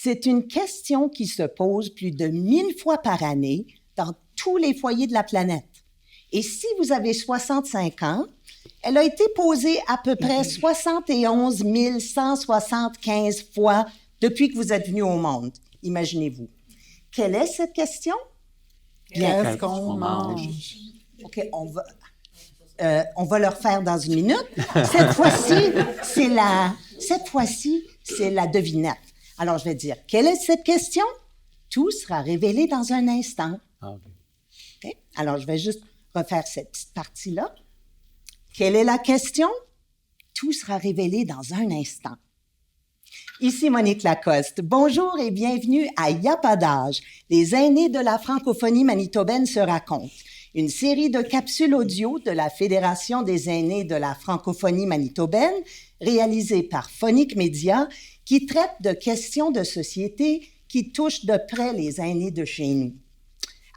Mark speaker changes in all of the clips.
Speaker 1: C'est une question qui se pose plus de 1000 fois par année dans tous les foyers de la planète. Et si vous avez 65 ans, elle a été posée à peu près 71 175 fois depuis que vous êtes venu au monde. Imaginez-vous. Quelle est cette question?
Speaker 2: Qu'est-ce qu'on mange?
Speaker 1: OK, on va le refaire dans une minute. Cette fois-ci, c'est la devinette. Alors, je vais dire, quelle est cette question? Tout sera révélé dans un instant. OK? Alors, je vais juste refaire cette petite partie-là. Quelle est la question? Tout sera révélé dans un instant. Ici Monique Lacoste. Bonjour et bienvenue à Y a pas d'âge. Les aînés de la francophonie manitobaine se racontent. Une série de capsules audio de la Fédération des aînés de la francophonie manitobaine, réalisée par Phonique Média, qui traite de questions de société qui touchent de près les aînés de chez nous.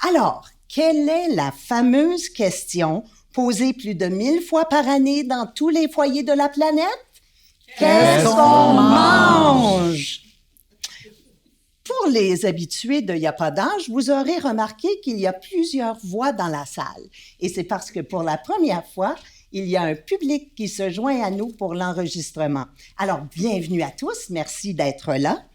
Speaker 1: Alors, quelle est la fameuse question posée plus de 1000 fois par année dans tous les foyers de la planète? Qu'est-ce qu'on mange? Pour les habitués de Y a pas d'âge, vous aurez remarqué qu'il y a plusieurs voix dans la salle. Et c'est parce que pour la première fois, il y a un public qui se joint à nous pour l'enregistrement. Alors, bienvenue à tous. Merci d'être là.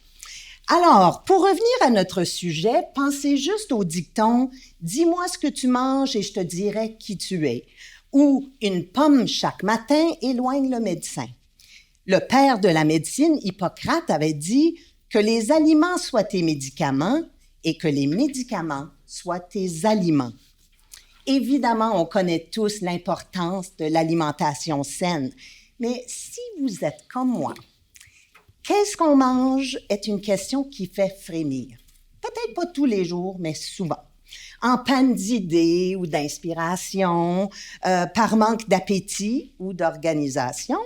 Speaker 1: Alors, pour revenir à notre sujet, pensez juste au dicton « Dis-moi ce que tu manges et je te dirai qui tu es » ou « Une pomme chaque matin éloigne le médecin ». Le père de la médecine, Hippocrate, avait dit que les aliments soient tes médicaments et que les médicaments soient tes aliments. Évidemment, on connaît tous l'importance de l'alimentation saine, mais si vous êtes comme moi, qu'est-ce qu'on mange est une question qui fait frémir. Peut-être pas tous les jours, mais souvent. En panne d'idées ou d'inspiration, par manque d'appétit ou d'organisation.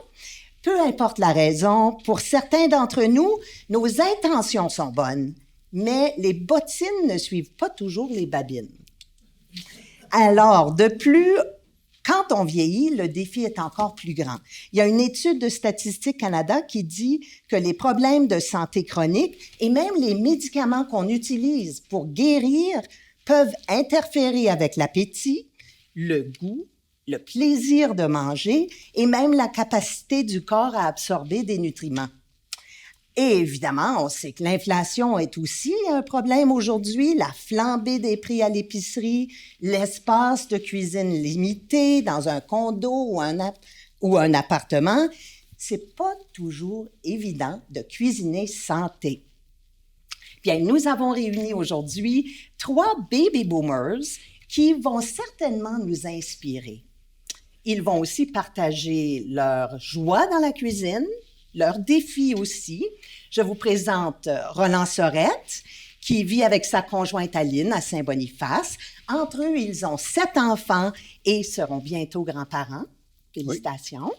Speaker 1: Peu importe la raison, pour certains d'entre nous, nos intentions sont bonnes, mais les bottines ne suivent pas toujours les babines. Alors, de plus, quand on vieillit, le défi est encore plus grand. Il y a une étude de Statistique Canada qui dit que les problèmes de santé chronique et même les médicaments qu'on utilise pour guérir peuvent interférer avec l'appétit, le goût, le plaisir de manger et même la capacité du corps à absorber des nutriments. Et évidemment, on sait que l'inflation est aussi un problème aujourd'hui, la flambée des prix à l'épicerie, l'espace de cuisine limité dans un condo ou un appartement. C'est pas toujours évident de cuisiner santé. Bien, nous avons réuni aujourd'hui 3 baby boomers qui vont certainement nous inspirer. Ils vont aussi partager leur joie dans la cuisine, leurs défis aussi. Je vous présente Roland Sorette, qui vit avec sa conjointe Aline à Saint-Boniface. Entre eux, ils ont 7 enfants et seront bientôt grands-parents. Félicitations.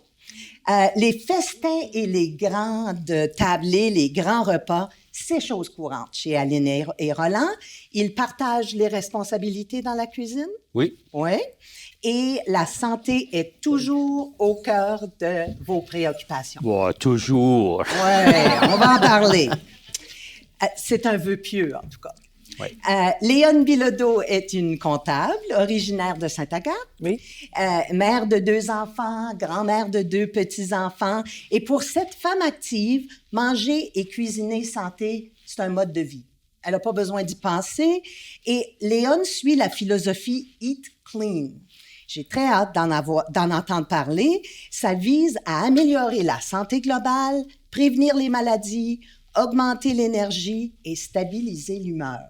Speaker 1: Oui. Les festins et les grandes tablées, les grands repas, c'est chose courante chez Aline et Roland. Ils partagent les responsabilités dans la cuisine?
Speaker 3: Oui.
Speaker 1: Oui. Et la santé est toujours au cœur de vos préoccupations.
Speaker 3: Ouais, toujours.
Speaker 1: Oui, on va en parler. C'est un vœu pieux, en tout cas.
Speaker 3: Oui.
Speaker 1: Léone Bilodeau est une comptable originaire de Sainte-Agathe,
Speaker 2: oui.
Speaker 1: Mère de 2 enfants, grand-mère de 2 petits-enfants. Et pour cette femme active, manger et cuisiner santé, c'est un mode de vie. Elle n'a pas besoin d'y penser. Et Léone suit la philosophie « Eat Clean ». J'ai très hâte d'en entendre parler. Ça vise à améliorer la santé globale, prévenir les maladies, augmenter l'énergie et stabiliser l'humeur.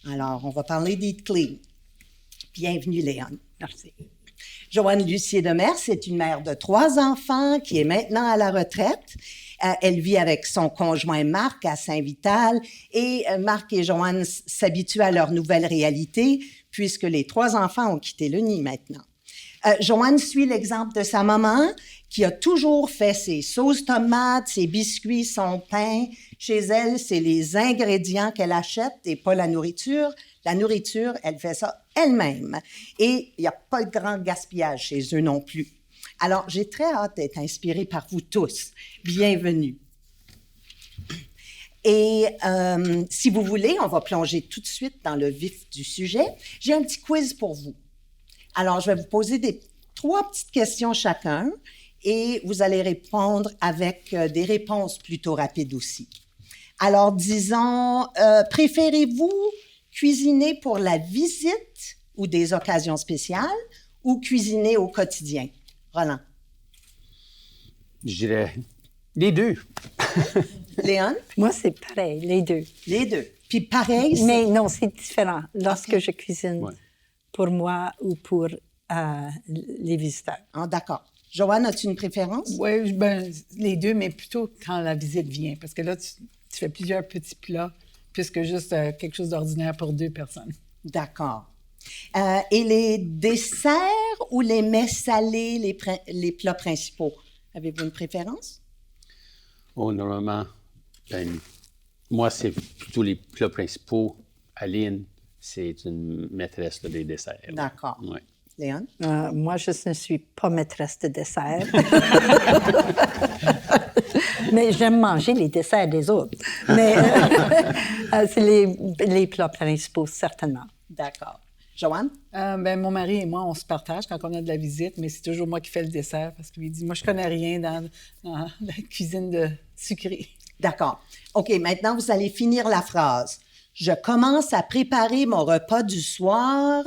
Speaker 1: Alors, on va parler d'Eat Clean. Bienvenue, Léone.
Speaker 2: Merci.
Speaker 1: Joanne Lucier-Demers, c'est une mère de 3 enfants qui est maintenant à la retraite. Elle vit avec son conjoint Marc à Saint-Vital et Marc et Joanne s'habituent à leur nouvelle réalité puisque les 3 enfants ont quitté le nid maintenant. Joanne suit l'exemple de sa maman qui a toujours fait ses sauces tomates, ses biscuits, son pain. Chez elle, c'est les ingrédients qu'elle achète et pas la nourriture. La nourriture, elle fait ça elle-même. Et il n'y a pas de grand gaspillage chez eux non plus. Alors, j'ai très hâte d'être inspirée par vous tous. Bienvenue. Et si vous voulez, on va plonger tout de suite dans le vif du sujet. J'ai un petit quiz pour vous. Alors, je vais vous poser 3 petites questions chacun et vous allez répondre avec des réponses plutôt rapides aussi. Alors, disons, préférez-vous cuisiner pour la visite ou des occasions spéciales ou cuisiner au quotidien? Roland?
Speaker 3: Je dirais les deux.
Speaker 1: Léon?
Speaker 2: Moi, c'est pareil, les deux.
Speaker 1: Les deux. Puis pareil, c'est...
Speaker 2: Mais non, c'est différent lorsque je cuisine
Speaker 3: Ouais.
Speaker 2: pour moi ou pour les visiteurs.
Speaker 1: Ah, d'accord. Joanne, as-tu une préférence?
Speaker 4: Oui, ben, les deux, mais plutôt quand la visite vient. Parce que là, tu fais plusieurs petits plats, puisque juste quelque chose d'ordinaire pour 2 personnes.
Speaker 1: D'accord. Et les desserts ou les mets salés, les plats principaux? Avez-vous une préférence?
Speaker 3: Oh, normalement, moi, c'est plutôt les plats principaux. Aline, c'est une maîtresse là, des desserts.
Speaker 1: D'accord.
Speaker 3: Ouais.
Speaker 1: Léon?
Speaker 2: Moi, je ne suis pas maîtresse de dessert. Mais j'aime manger les desserts des autres. Mais c'est les plats principaux, certainement.
Speaker 1: D'accord. Joanne?
Speaker 4: Ben, mon mari et moi, on se partage quand on a de la visite, mais c'est toujours moi qui fais le dessert parce qu'il dit, moi, je connais rien dans la cuisine de sucré.
Speaker 1: D'accord. OK, maintenant, vous allez finir la phrase. Je commence à préparer mon repas du soir,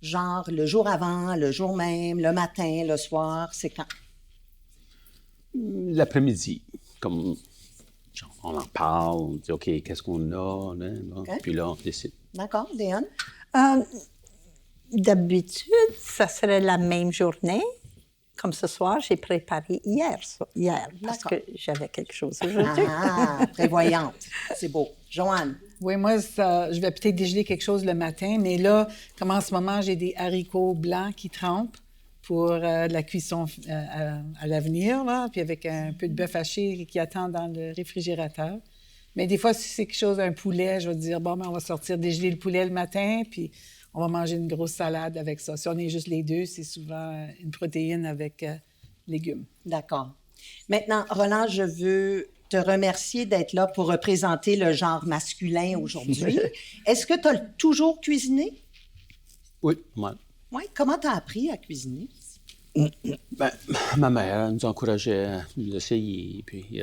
Speaker 1: genre le jour avant, le jour même, le matin, le soir, c'est quand?
Speaker 3: L'après-midi, comme genre, on en parle, on dit OK, qu'est-ce qu'on a, hein, bon.
Speaker 1: OK.
Speaker 3: Puis là, on décide.
Speaker 1: D'accord, Léon?
Speaker 2: D'habitude, ça serait la même journée. Comme ce soir, j'ai préparé hier parce
Speaker 1: D'accord.
Speaker 2: que j'avais quelque chose aujourd'hui.
Speaker 1: Ah, prévoyante. C'est beau. Joanne?
Speaker 4: Oui, moi, je vais peut-être dégeler quelque chose le matin, mais là, comme en ce moment, j'ai des haricots blancs qui trempent pour de la cuisson à l'avenir, là, puis avec un peu de bœuf haché qui attend dans le réfrigérateur. Mais des fois, si c'est quelque chose, un poulet, je vais dire, bon, ben, on va sortir dégeler le poulet le matin, puis on va manger une grosse salade avec ça. Si on est juste les deux, c'est souvent une protéine avec légumes.
Speaker 1: D'accord. Maintenant, Roland, je veux te remercier d'être là pour représenter le genre masculin aujourd'hui. Est-ce que tu as toujours cuisiné?
Speaker 3: Oui, moi.
Speaker 1: Oui. Comment tu as appris à cuisiner?
Speaker 3: Ben, ma mère nous encourageait à nous essayer. Puis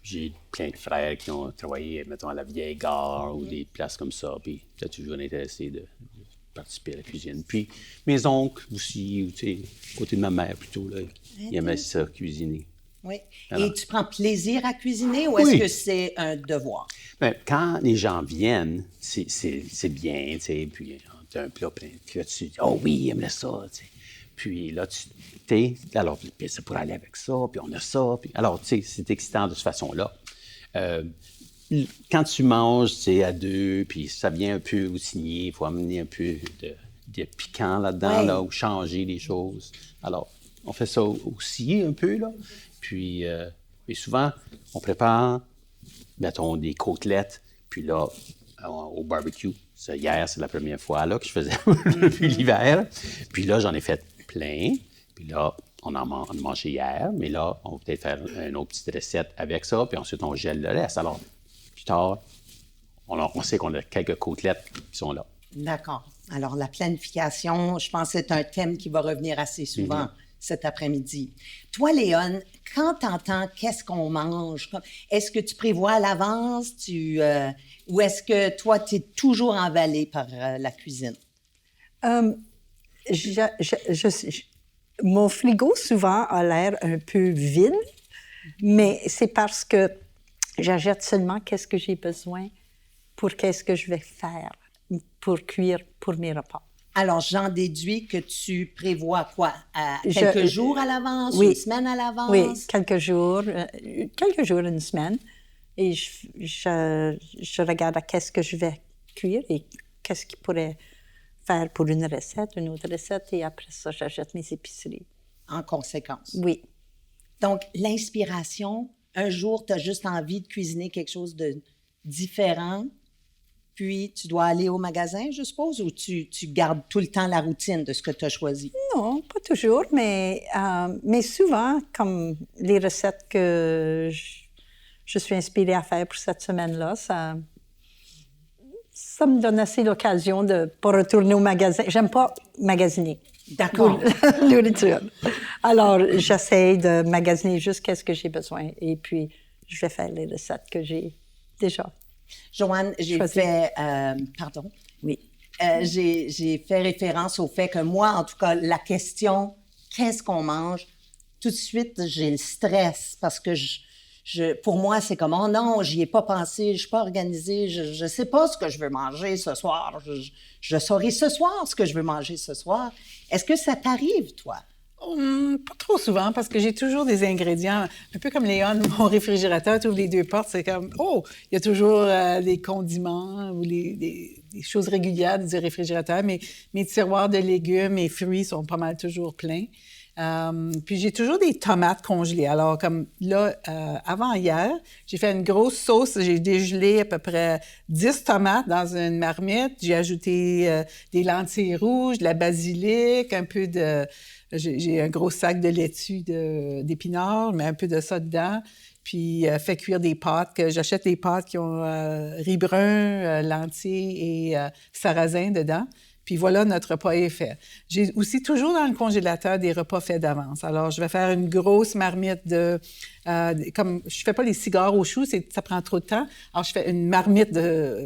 Speaker 3: j'ai plein de frères qui ont travaillé, mettons, à la vieille gare ou des places comme ça. Puis j'ai toujours intéressé de participer à la cuisine. Puis mes oncles aussi, tu sais, côté de ma mère plutôt, là, ils aimaient ça, cuisiner.
Speaker 1: Oui.
Speaker 3: Alors.
Speaker 1: Et tu prends plaisir à cuisiner ou est-ce
Speaker 3: Oui.
Speaker 1: que c'est un devoir?
Speaker 3: Ben, quand les gens viennent, c'est bien, tu sais, puis tu as un plat plein. Puis là, tu dis, oh oui, ils aiment ça, tu sais. Puis là, alors, puis ça pourrait aller avec ça, puis on a ça. Puis, alors, tu sais, c'est excitant de cette façon-là. Quand tu manges, tu sais, à deux, puis ça vient un peu au signer, il faut amener un peu de piquant là-dedans,
Speaker 1: Ouais.
Speaker 3: là, ou changer les choses. Alors, on fait ça aussi un peu, là. Puis, et souvent, on prépare, mettons, des côtelettes, puis là, au barbecue. Ça, hier, c'est la première fois là, que je faisais depuis l'hiver. Puis là, j'en ai fait plein. Puis là, on en a mangé hier, mais là, on va peut-être faire une autre petite recette avec ça, puis ensuite, on gèle le reste. Alors, plus tard, on sait qu'on a quelques côtelettes qui sont là.
Speaker 1: D'accord. Alors, la planification, je pense que c'est un thème qui va revenir assez souvent cet après-midi. Toi, Léon, quand tu entends qu'est-ce qu'on mange, est-ce que tu prévois à l'avance ou est-ce que toi, tu es toujours emballé par la cuisine?
Speaker 2: Mon frigo, souvent, a l'air un peu vide, mais c'est parce que j'achète seulement qu'est-ce que j'ai besoin pour qu'est-ce que je vais faire pour cuire pour mes repas.
Speaker 1: Alors, j'en déduis que tu prévois quoi? Quelques jours à l'avance, une semaine à l'avance?
Speaker 2: Oui, quelques jours, une semaine. Et je regarde à qu'est-ce que je vais cuire et qu'est-ce qui pourrait faire pour une autre recette, et après ça, j'achète mes épiceries.
Speaker 1: En conséquence.
Speaker 2: Oui.
Speaker 1: Donc, l'inspiration, un jour, tu as juste envie de cuisiner quelque chose de différent, puis tu dois aller au magasin, je suppose, ou tu gardes tout le temps la routine de ce que tu as choisi?
Speaker 2: Non, pas toujours, mais souvent, comme les recettes que je suis inspirée à faire pour cette semaine-là. Ça me donne assez l'occasion de ne pas retourner au magasin. J'aime pas magasiner.
Speaker 1: D'accord.
Speaker 2: Pour nourriture. Alors, j'essaie de magasiner juste qu'est-ce que j'ai besoin. Et puis, je vais faire les recettes que j'ai déjà.
Speaker 1: Joanne, j'ai fait... pardon?
Speaker 2: Oui.
Speaker 1: J'ai fait référence au fait que moi, en tout cas, la question « qu'est-ce qu'on mange ?» tout de suite, j'ai le stress parce que pour moi, c'est comme « oh non, j'y ai pas pensé, je suis pas organisée, je sais pas ce que je veux manger ce soir, je saurai ce soir ce que je veux manger ce soir. » Est-ce que ça t'arrive, toi?
Speaker 4: Pas trop souvent, parce que j'ai toujours des ingrédients, un peu comme Léon, mon réfrigérateur, tu ouvres les 2 portes, c'est comme, oh, il y a toujours des condiments ou des choses régulières du réfrigérateur, mais mes tiroirs de légumes et fruits sont pas mal toujours pleins. Puis j'ai toujours des tomates congelées. Alors, comme là, avant-hier, j'ai fait une grosse sauce. J'ai dégelé à peu près 10 tomates dans une marmite. J'ai ajouté des lentilles rouges, de la basilic, un peu de... J'ai un gros sac de laitue d'épinards, mais un peu de ça dedans. Puis fait cuire des pâtes. J'achète des pâtes qui ont riz brun, lentilles et sarrasin dedans. Puis voilà, notre repas est fait. J'ai aussi toujours dans le congélateur des repas faits d'avance. Alors, je vais faire une grosse marmite comme je fais pas les cigares aux choux, ça prend trop de temps. Alors, je fais une marmite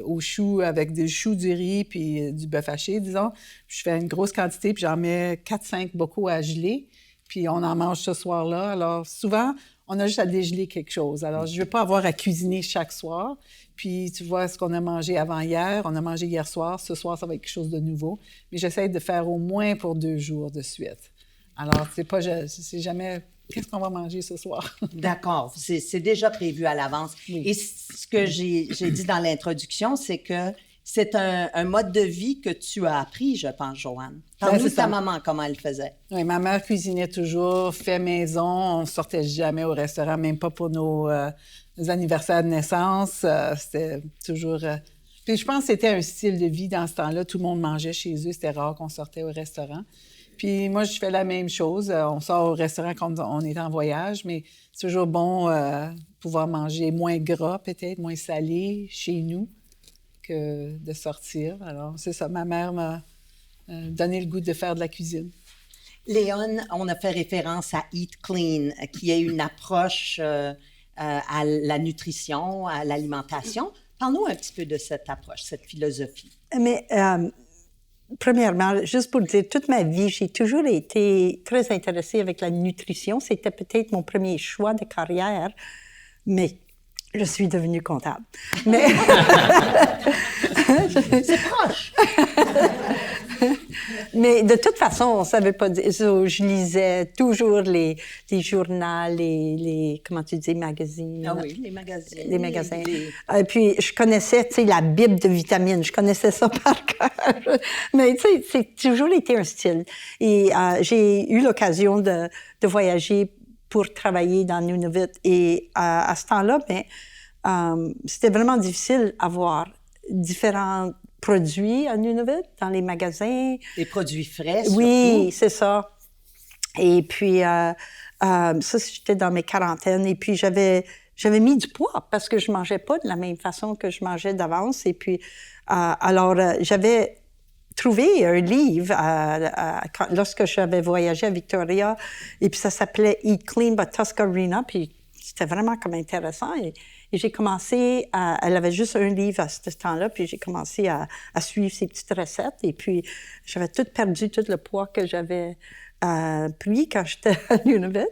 Speaker 4: aux choux avec des choux, du riz puis du bœuf haché, disons. Je fais une grosse quantité, puis j'en mets 4-5 bocaux à geler. Puis on en mange ce soir-là. Alors, souvent, on a juste à dégeler quelque chose. Alors, je ne veux pas avoir à cuisiner chaque soir. Puis, tu vois, ce qu'on a mangé avant-hier, on a mangé hier soir. Ce soir, ça va être quelque chose de nouveau. Mais j'essaie de faire au moins pour 2 jours de suite. Alors, c'est jamais qu'est-ce qu'on va manger ce soir.
Speaker 1: D'accord. C'est déjà prévu à l'avance. Oui. Et ce que j'ai dit dans l'introduction, c'est que c'est un mode de vie que tu as appris, je pense, Joanne. Parle-nous de ta maman, comment elle faisait.
Speaker 4: Oui, ma mère cuisinait toujours, fait maison. On ne sortait jamais au restaurant, même pas pour nos anniversaires de naissance. C'était toujours... Puis je pense que c'était un style de vie dans ce temps-là. Tout le monde mangeait chez eux. C'était rare qu'on sortait au restaurant. Puis moi, je fais la même chose. On sort au restaurant quand on est en voyage, mais c'est toujours bon pouvoir manger moins gras, peut-être, moins salé chez nous que de sortir. Alors, c'est ça. Ma mère m'a donné le goût de faire de la cuisine.
Speaker 1: Léon, on a fait référence à Eat Clean, qui est une approche à la nutrition, à l'alimentation. Parle-nous un petit peu de cette approche, cette philosophie.
Speaker 2: Mais premièrement, juste pour dire, toute ma vie, j'ai toujours été très intéressée avec la nutrition. C'était peut-être mon premier choix de carrière, mais je suis devenue comptable. Mais
Speaker 1: c'est proche.
Speaker 2: Mais de toute façon, on ne savait pas dire. Je lisais toujours les journaux, comment tu dis, magazines.
Speaker 1: Ah oui, les magazines.
Speaker 2: Les magasins. Et puis, je connaissais, tu sais, la Bible de vitamines. Je connaissais ça par cœur. Mais, tu sais, c'est toujours été un style. Et j'ai eu l'occasion de voyager pour travailler dans Nunavut. Et à ce temps-là, c'était vraiment difficile à voir différents produits à Nunavut, dans les magasins.
Speaker 1: Des produits frais, surtout.
Speaker 2: Oui, c'est ça. Et puis, ça, j'étais dans mes quarantaines. Et puis, j'avais mis du poids parce que je mangeais pas de la même façon que je mangeais d'avance. Et puis, alors, j'avais trouvé un livre lorsque j'avais voyagé à Victoria. Et puis, ça s'appelait « Eat Clean » by Tuscarina. Puis, c'était vraiment comme intéressant. Et j'ai commencé elle avait juste un livre à ce temps-là, puis j'ai commencé à suivre ses petites recettes. Et puis, j'avais perdu tout le poids que j'avais pris quand j'étais à Nunavut.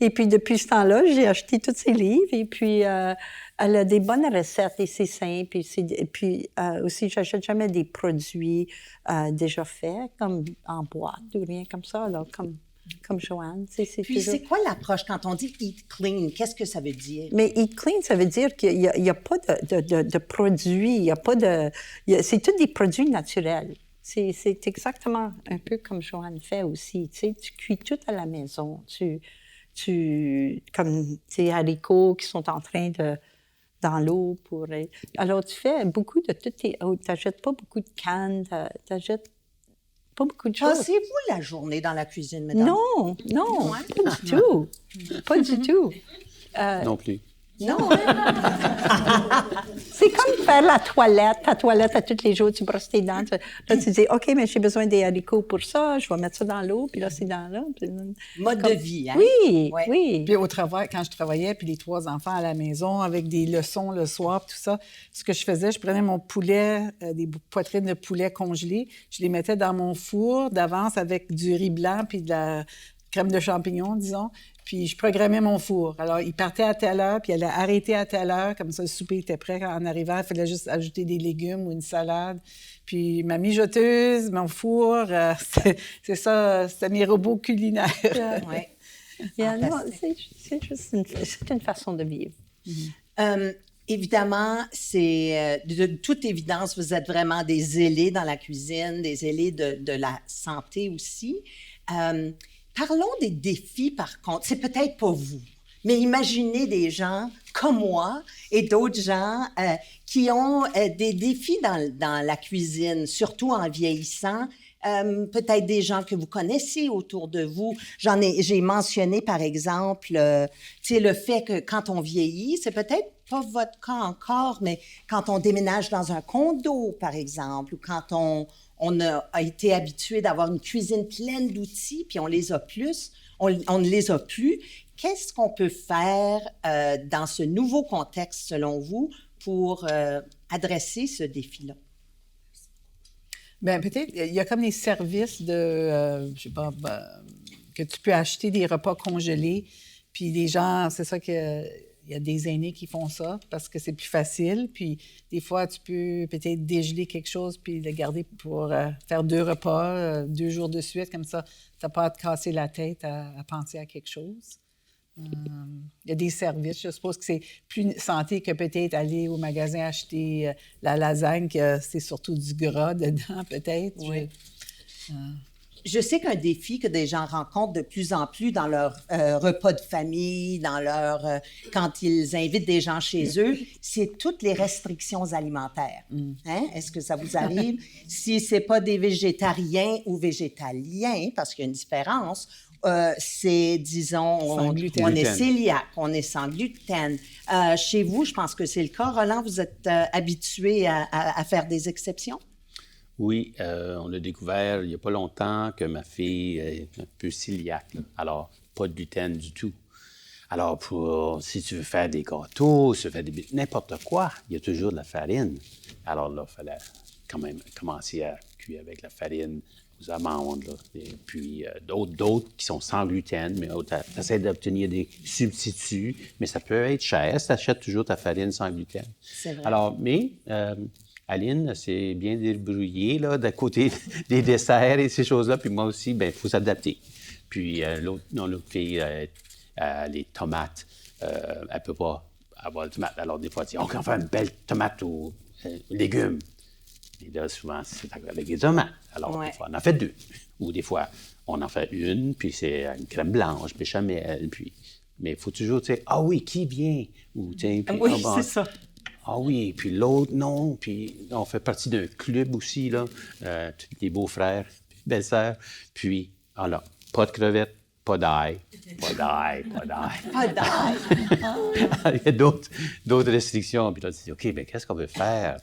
Speaker 2: Et puis, depuis ce temps-là, j'ai acheté tous ses livres. Et puis, elle a des bonnes recettes et c'est simple. Et puis aussi, j'achète jamais des produits déjà faits, comme en boîte ou rien comme ça. Alors, comme Joanne.
Speaker 1: Puis, c'est quoi l'approche quand on dit « eat clean », qu'est-ce que ça veut dire?
Speaker 2: Mais « eat clean », ça veut dire qu'il n'y a pas de produits, il n'y a pas de... c'est tous des produits naturels. C'est exactement un peu comme Joanne fait aussi. Tu sais, tu cuis tout à la maison. Comme tes haricots qui sont en train dans l'eau pour... Alors, tu fais beaucoup de tout. Tu n'achètes pas beaucoup de cannes, tu achètes pas beaucoup de choses.
Speaker 1: Passez-vous la journée dans la cuisine, mesdames?
Speaker 2: Non, pas du tout. Pas du tout.
Speaker 3: Non plus.
Speaker 1: Non, hein?
Speaker 2: C'est comme faire la toilette. Ta toilette, à tous les jours, tu brosses tes dents. Là, tu dis, OK, mais j'ai besoin des haricots pour ça. Je vais mettre ça dans l'eau, puis là, c'est dans là.
Speaker 1: Mode de vie, hein?
Speaker 2: Oui,
Speaker 1: Ouais.
Speaker 2: oui.
Speaker 4: Puis au travail, quand je travaillais, puis les 3 enfants à la maison, avec des leçons le soir, tout ça, ce que je faisais, je prenais mon poulet, des poitrines de poulet congelées, je les mettais dans mon four d'avance avec du riz blanc puis de la crème de champignons, disons, puis je programmais mon four. Alors, il partait à telle heure, puis il allait arrêter à telle heure, comme ça, le souper était prêt. En arrivant, il fallait juste ajouter des légumes ou une salade. Puis ma mijoteuse, mon four, c'est ça, c'était mes robots culinaires.
Speaker 1: Ouais.
Speaker 2: Non, c'est juste une façon de vivre.
Speaker 1: Évidemment, c'est de toute évidence, vous êtes vraiment des zélés dans la cuisine, des zélés de la santé aussi. Parlons des défis, par contre. C'est peut-être pas vous, mais imaginez des gens comme moi et d'autres gens qui ont des défis dans la cuisine, surtout en vieillissant. Peut-être des gens que vous connaissez autour de vous. J'ai mentionné, par exemple, le fait que quand on vieillit, c'est peut-être pas votre cas encore, mais quand on déménage dans un condo, par exemple, ou quand on a été habitué d'avoir une cuisine pleine d'outils, puis on les a plus, on ne les a plus. Qu'est-ce qu'on peut faire dans ce nouveau contexte, selon vous, pour adresser ce défi-là?
Speaker 4: Bien, peut-être, il y a comme des services je sais pas, que tu peux acheter des repas congelés. Puis les gens, c'est ça que il y a des aînés qui font ça parce que c'est plus facile. Puis des fois, tu peux peut-être dégeler quelque chose puis le garder pour faire 2 repas, 2 jours de suite. Comme ça, tu n'as pas à te casser la tête à penser à quelque chose. Il y a des services. Je suppose que c'est plus santé que peut-être aller au magasin acheter la lasagne, que c'est surtout du gras dedans, peut-être.
Speaker 1: Oui. Je sais qu'un défi que des gens rencontrent de plus en plus dans leurs repas de famille, quand ils invitent des gens chez eux, c'est toutes les restrictions alimentaires. Hein? Est-ce que ça vous arrive? Si c'est pas des végétariens ou végétaliens, parce qu'il y a une différence, c'est, disons, on est cœliaque, on est sans gluten. Chez vous, je pense que c'est le cas. Roland, vous êtes habitué à faire des exceptions?
Speaker 3: Oui, on a découvert il n'y a pas longtemps que ma fille est un peu cœliaque. Alors, pas de gluten du tout. Alors, si tu veux faire des gâteaux, si tu veux faire n'importe quoi, il y a toujours de la farine. Alors là, il fallait quand même commencer à cuire avec la farine aux amandes, là. Et puis d'autres qui sont sans gluten, mais tu essaies d'obtenir des substituts, mais ça peut être cher si tu achètes toujours ta farine sans gluten.
Speaker 1: C'est vrai.
Speaker 3: Alors, mais Aline s'est bien débrouillée là, d'à côté des desserts et ces choses-là, puis moi aussi, il faut s'adapter. Puis l'autre fille, les tomates, elle ne peut pas avoir de tomates. Alors des fois, on va faire une belle tomate aux légumes. Et là, souvent, c'est avec des tomates. Alors, des fois, on en fait 2. Ou des fois, on en fait une, puis c'est une crème blanche, béchamel, puis... Mais il faut toujours, tu sais, « Ah oui, qui vient? » Ou, tu sais, puis...
Speaker 1: Oui, c'est ça.
Speaker 3: Ah oui, puis l'autre, non. Puis on fait partie d'un club aussi, là, tous les beaux-frères, belles-sœurs. Puis, alors, pas de crevettes, pas d'ail, pas d'ail, pas d'ail.
Speaker 1: Pas d'ail.
Speaker 3: Il y a d'autres restrictions. Puis là, tu dis, OK, bien, qu'est-ce qu'on veut faire?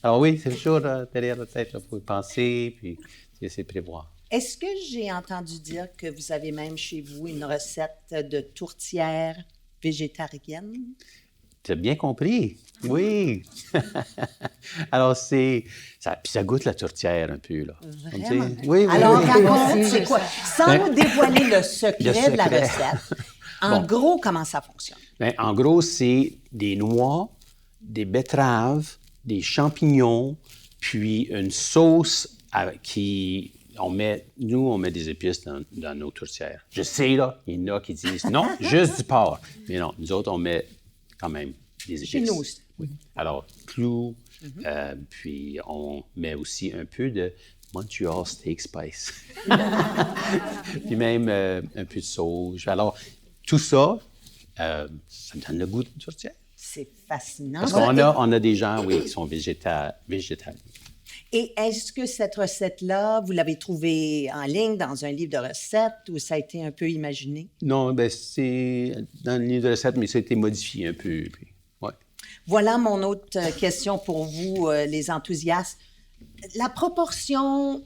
Speaker 3: Alors oui, c'est toujours derrière la tête, il faut y penser, puis essayer de prévoir.
Speaker 1: Est-ce que j'ai entendu dire que vous avez même chez vous une recette de tourtière végétarienne?
Speaker 3: Tu as bien compris, oui. Alors, puis ça goûte la tourtière un peu, là.
Speaker 1: Vraiment?
Speaker 3: Oui, oui.
Speaker 1: Alors,
Speaker 3: oui.
Speaker 1: raconte, c'est quoi? Sans nous dévoiler le secret de la recette, en gros, comment ça fonctionne?
Speaker 3: Bien, en gros, c'est des noix, des betteraves, des champignons, puis une sauce on met des épices dans nos tourtières. Je sais, là, il y en a qui disent non, juste du porc. Mais non, nous autres, on met quand même des épices.
Speaker 1: Chez nous aussi.
Speaker 3: Oui. Alors, clous, puis on met aussi un peu de Montreal Steak Spice. Puis même un peu de sauge. Alors, tout ça, ça me donne le goût de tourtière.
Speaker 1: C'est fascinant.
Speaker 3: Parce qu'on a des gens, oui, qui sont végétaliens.
Speaker 1: Et est-ce que cette recette-là, vous l'avez trouvée en ligne, dans un livre de recettes, ou ça a été un peu imaginé?
Speaker 3: Non, ben c'est dans le livre de recettes, mais ça a été modifié un peu. Puis, ouais.
Speaker 1: Voilà mon autre question pour vous, les enthousiastes. La proportion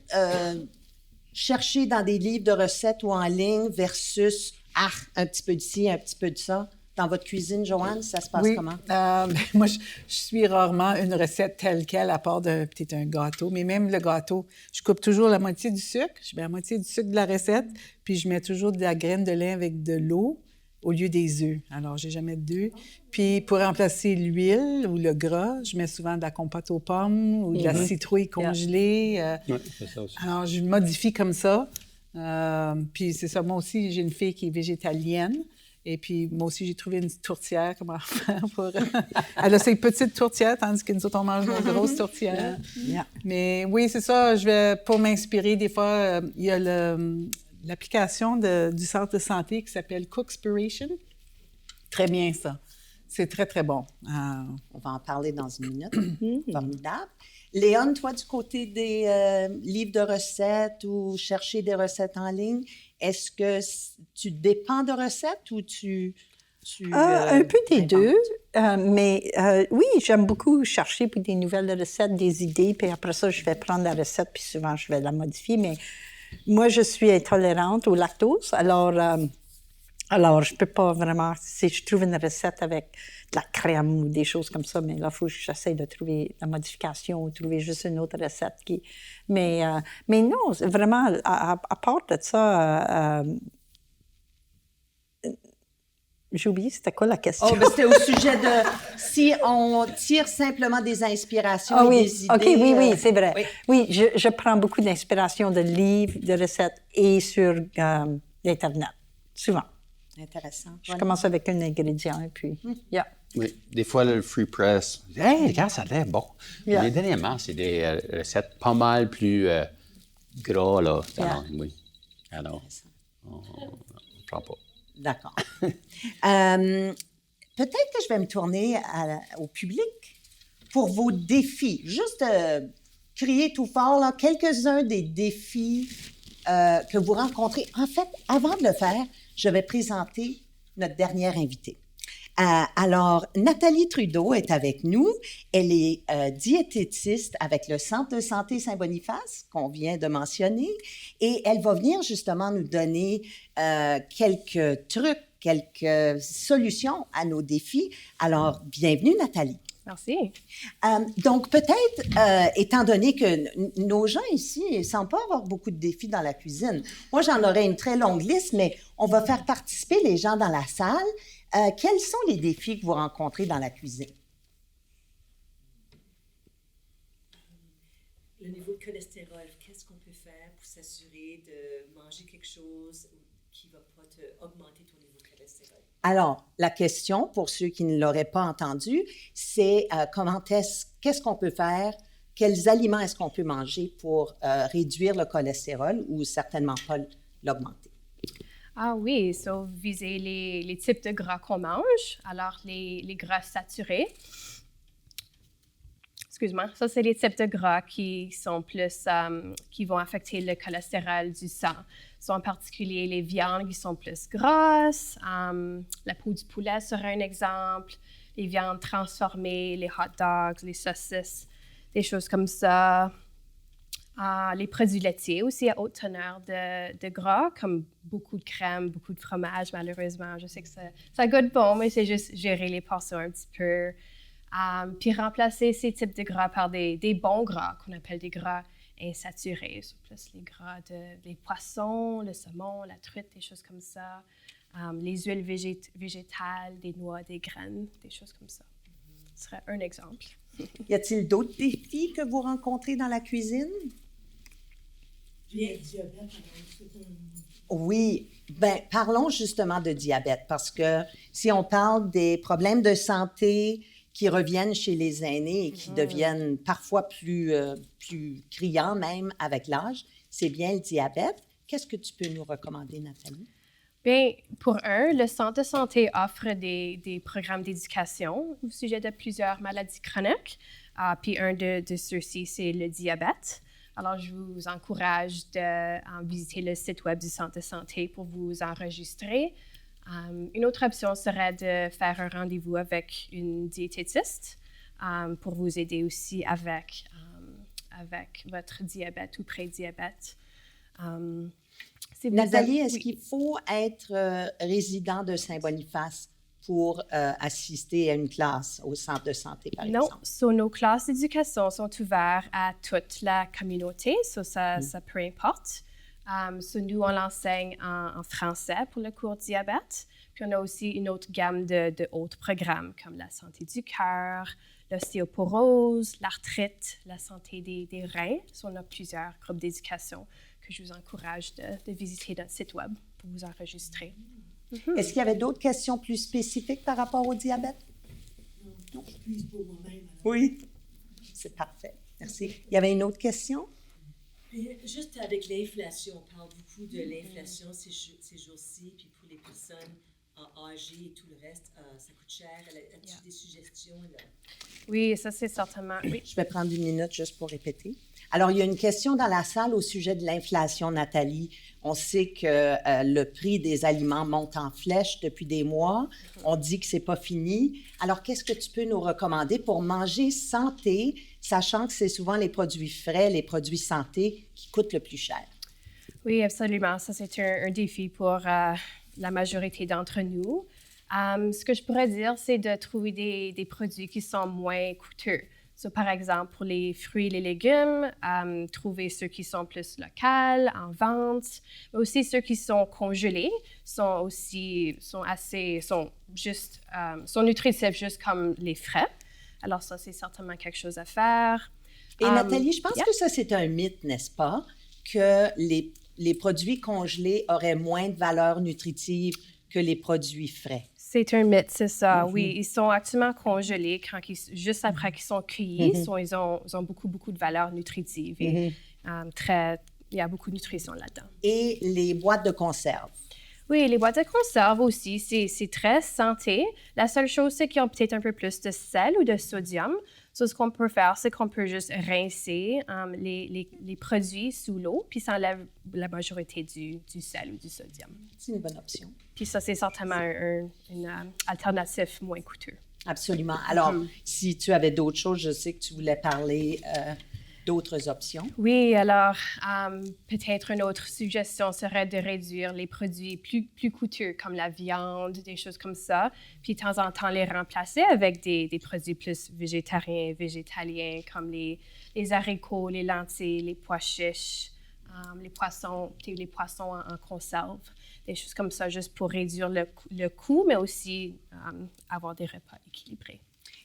Speaker 1: cherchée dans des livres de recettes ou en ligne versus un petit peu de ci, un petit peu de ça. Dans votre cuisine, Joanne, ça se passe comment?
Speaker 4: Moi, je suis rarement une recette telle quelle, à part de peut-être un gâteau. Mais même le gâteau, je coupe toujours la moitié du sucre. Je mets la moitié du sucre de la recette, puis je mets toujours de la graine de lait avec de l'eau au lieu des œufs. Alors, j'ai jamais d'œufs. Puis, pour remplacer l'huile ou le gras, je mets souvent de la compote aux pommes ou de la citrouille congelée.
Speaker 3: Oui, c'est ça aussi.
Speaker 4: Alors, je modifie comme ça. Puis, c'est ça. Moi aussi, j'ai une fille qui est végétalienne. Et puis, moi aussi, j'ai trouvé une tourtière, comment faire pour... Elle a ses petites tourtières, tandis que nous autres, on mange nos grosses tourtières. Mais oui, c'est ça. Pour m'inspirer, des fois, il y a l'application du centre de santé qui s'appelle Cookspiration. Très bien, ça. C'est très, très bon.
Speaker 1: On va en parler dans une minute. Formidable. Léon, toi, du côté des livres de recettes ou chercher des recettes en ligne, est-ce que tu dépends de recettes ou tu
Speaker 2: un peu des deux, mais oui, j'aime beaucoup chercher pour des nouvelles recettes, des idées, puis après ça, je vais prendre la recette, puis souvent, je vais la modifier, mais moi, je suis intolérante au lactose, alors je peux pas vraiment... Si je trouve une recette avec de la crème ou des choses comme ça, mais là, il faut que j'essaie de trouver la modification ou trouver juste une autre recette qui... Mais non, vraiment, à part de ça... j'ai oublié, c'était quoi la question?
Speaker 1: Oh, ben c'était au sujet de si on tire simplement des inspirations et des idées.
Speaker 2: OK, oui, c'est vrai. Oui, je prends beaucoup d'inspiration de livres, de recettes et sur Internet, souvent.
Speaker 1: Intéressant.
Speaker 2: Je commence avec un ingrédient et puis,
Speaker 3: Oui, des fois, le free press. Hey, regarde, ça a l'air bon. Mais dernièrement, c'est des recettes pas mal plus gras, là. Alors, oui. Alors, on ne prend pas.
Speaker 1: D'accord. Peut-être que je vais me tourner au public pour vos défis. Juste crier tout fort, là, quelques-uns des défis que vous rencontrez. En fait, avant de le faire, je vais présenter notre dernière invitée. Alors, Nathalie Trudeau est avec nous. Elle est diététiste avec le Centre de santé Saint-Boniface, qu'on vient de mentionner, et elle va venir justement nous donner quelques trucs, quelques solutions à nos défis. Alors, bienvenue, Nathalie.
Speaker 5: Merci.
Speaker 1: Donc, peut-être, étant donné que nos gens ici ne semblent pas avoir beaucoup de défis dans la cuisine, moi, j'en aurais une très longue liste, mais on va faire participer les gens dans la salle. Quels sont les défis que vous rencontrez dans la cuisine?
Speaker 6: Le niveau de cholestérol, qu'est-ce qu'on peut faire pour s'assurer de manger quelque chose qui ne va pas augmenter ton niveau de cholestérol?
Speaker 1: Alors, la question, pour ceux qui ne l'auraient pas entendu, c'est qu'est-ce qu'on peut faire, quels aliments est-ce qu'on peut manger pour réduire le cholestérol ou certainement pas l'augmenter?
Speaker 5: Ah oui, viser les types de gras qu'on mange. Alors, les gras saturés. Excuse-moi. Ça, c'est les types de gras qui sont plus, qui vont affecter le cholestérol du sang. En particulier, les viandes qui sont plus grasses. La peau du poulet serait un exemple. Les viandes transformées, les hot dogs, les saucisses, des choses comme ça. Les produits laitiers aussi à haute teneur de gras, comme beaucoup de crème, beaucoup de fromage, malheureusement. Je sais que ça goûte bon, mais c'est juste gérer les portions un petit peu. Puis remplacer ces types de gras par des bons gras, qu'on appelle des gras insaturés. Plus les gras des poissons, le saumon, la truite, des choses comme ça. Les huiles végétales, des noix, des graines, des choses comme ça. Ce serait un exemple.
Speaker 1: Y a-t-il d'autres défis que vous rencontrez dans la cuisine?
Speaker 6: Le diabète,
Speaker 1: Oui, bien, parlons justement de diabète, parce que si on parle des problèmes de santé qui reviennent chez les aînés et qui deviennent parfois plus criants même avec l'âge, c'est bien le diabète. Qu'est-ce que tu peux nous recommander, Nathalie?
Speaker 5: Bien, pour le centre de santé offre des programmes d'éducation au sujet de plusieurs maladies chroniques. Puis un de ceux-ci, c'est le diabète. Alors, je vous encourage de visiter le site web du centre de santé pour vous enregistrer. Une autre option serait de faire un rendez-vous avec une diététiste pour vous aider aussi avec votre diabète ou pré-diabète.
Speaker 1: Nathalie, est-ce qu'il faut être résident de Saint-Boniface pour assister à une classe au centre de santé, par exemple?
Speaker 5: Non, nos classes d'éducation sont ouvertes à toute la communauté, ça peu importe. Nous, on l'enseigne en français pour le cours diabète. Puis on a aussi une autre gamme de autres programmes comme la santé du cœur, l'ostéoporose, l'arthrite, la santé des reins. On a plusieurs groupes d'éducation que je vous encourage de visiter notre site web pour vous enregistrer.
Speaker 1: Est-ce qu'il y avait d'autres questions plus spécifiques par rapport au diabète?
Speaker 6: Non, plus pour moi-même.
Speaker 1: Oui. C'est parfait. Merci. Il y avait une autre question?
Speaker 6: Juste avec l'inflation, on parle beaucoup de l'inflation ces jours-ci, puis pour les personnes âgées et tout le reste, ça coûte cher. As-tu des suggestions? Là?
Speaker 5: Oui, ça c'est certainement... Oui.
Speaker 1: Je vais prendre une minute juste pour répéter. Alors, il y a une question dans la salle au sujet de l'inflation, Nathalie. On sait que le prix des aliments monte en flèche depuis des mois. On dit que c'est pas fini. Alors, qu'est-ce que tu peux nous recommander pour manger santé, sachant que c'est souvent les produits frais, les produits santé qui coûtent le plus cher?
Speaker 5: Oui, absolument. Ça, c'est un défi pour la majorité d'entre nous. Ce que je pourrais dire, c'est de trouver des produits qui sont moins coûteux. Par exemple, pour les fruits et les légumes, trouver ceux qui sont plus locaux, en vente, mais aussi ceux qui sont congelés sont nutritifs juste comme les frais. Alors ça, c'est certainement quelque chose à faire.
Speaker 1: Et Nathalie, je pense que ça, c'est un mythe, n'est-ce pas, que les produits congelés auraient moins de valeur nutritive que les produits frais.
Speaker 5: C'est un mythe, c'est ça, oui. Ils sont actuellement congelés juste après qu'ils sont cueillis. Ils ont beaucoup, beaucoup de valeur nutritive et il y a beaucoup de nutrition là-dedans.
Speaker 1: Et les boîtes de conserve?
Speaker 5: Oui, les boîtes de conserve aussi, c'est très santé. La seule chose, c'est qu'ils ont peut-être un peu plus de sel ou de sodium. Ce qu'on peut faire, c'est qu'on peut juste rincer les produits sous l'eau, puis ça enlève la majorité du sel ou du sodium.
Speaker 1: C'est une bonne option.
Speaker 5: Puis ça, c'est certainement une alternative moins coûteuse.
Speaker 1: Absolument. Alors, si tu avais d'autres choses, je sais que tu voulais parler d'autres options.
Speaker 5: Oui, alors peut-être une autre suggestion serait de réduire les produits plus coûteux comme la viande, des choses comme ça, puis de temps en temps les remplacer avec des produits plus végétaliens comme les haricots, les lentilles, les pois chiches, les poissons en conserve, des choses comme ça juste pour réduire le coût, mais aussi avoir des repas équilibrés.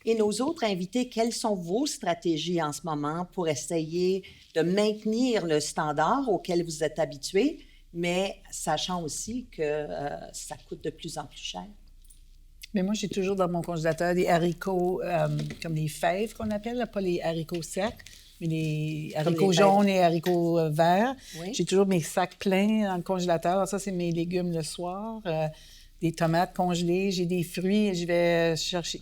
Speaker 1: Et nos autres invités, quelles sont vos stratégies en ce moment pour essayer de maintenir le standard auquel vous êtes habitués, mais sachant aussi que ça coûte de plus en plus cher?
Speaker 4: Mais moi, j'ai toujours dans mon congélateur des haricots comme les fèves qu'on appelle, là, pas les haricots secs, mais les haricots jaunes et haricots verts. Oui. J'ai toujours mes sacs pleins dans le congélateur. Alors ça, c'est mes légumes le soir. Des tomates congelées, j'ai des fruits, je vais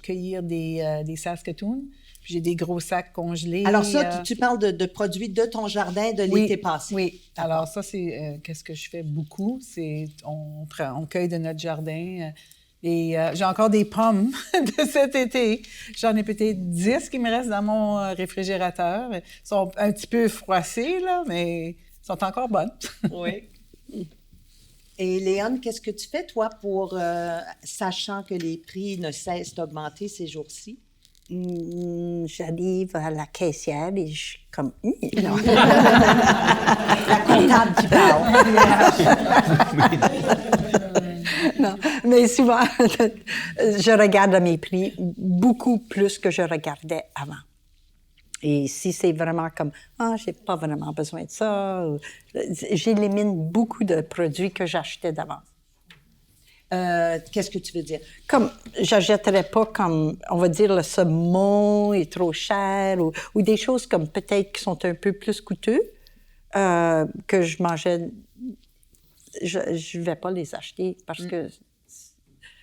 Speaker 4: cueillir des Saskatoon, puis j'ai des gros sacs congelés.
Speaker 1: Alors ça, tu parles de produits de ton jardin de l'été passé.
Speaker 4: Oui, alors ça, c'est qu'est-ce que je fais beaucoup, c'est on cueille de notre jardin. J'ai encore des pommes de cet été. J'en ai peut-être 10 qui me restent dans mon réfrigérateur. Ils sont un petit peu froissés, là, mais ils sont encore bonnes.
Speaker 1: Oui. Et Léone, qu'est-ce que tu fais, toi, pour, sachant que les prix ne cessent d'augmenter ces jours-ci?
Speaker 2: J'arrive à la caissière et je suis comme... non.
Speaker 1: La comptable qui parle.
Speaker 2: Non, mais souvent, je regarde mes prix beaucoup plus que je regardais avant. Et si c'est vraiment comme « Ah, j'ai pas vraiment besoin de ça », j'élimine beaucoup de produits que j'achetais d'avance.
Speaker 1: Qu'est-ce que tu veux dire?
Speaker 2: Comme, j'achèterais pas comme, on va dire, le saumon est trop cher ou des choses comme peut-être qui sont un peu plus coûteux que je mangeais je vais pas les acheter parce que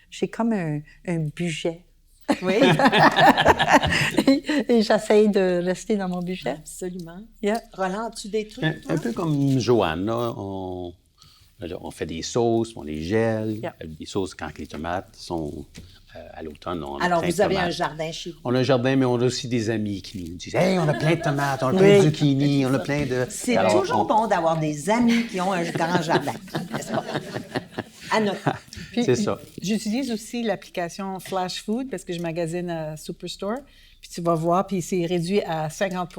Speaker 2: j'ai comme un budget.
Speaker 1: Oui,
Speaker 2: Et j'essaye de rester dans mon budget.
Speaker 1: absolument.
Speaker 2: Yeah.
Speaker 1: Roland, as-tu des trucs?
Speaker 3: Un peu comme Joanne, là, on fait des sauces, on les gèle.
Speaker 2: Yeah.
Speaker 3: Des sauces quand les tomates sont à l'automne. On a
Speaker 1: Alors,
Speaker 3: plein de
Speaker 1: vous avez
Speaker 3: tomates.
Speaker 1: un jardin chez vous.
Speaker 3: On a un jardin, mais on a aussi des amis qui nous disent « Hey, on a plein de tomates, on a plein de zucchini, on a plein de... »
Speaker 1: C'est
Speaker 3: Alors,
Speaker 1: toujours bon d'avoir des amis qui ont un grand jardin, n'est-ce pas? À notre...
Speaker 4: Puis,
Speaker 3: C'est ça.
Speaker 4: J'utilise aussi l'application Flash Food parce que je magasine à Superstore. Puis tu vas voir, puis c'est réduit à 50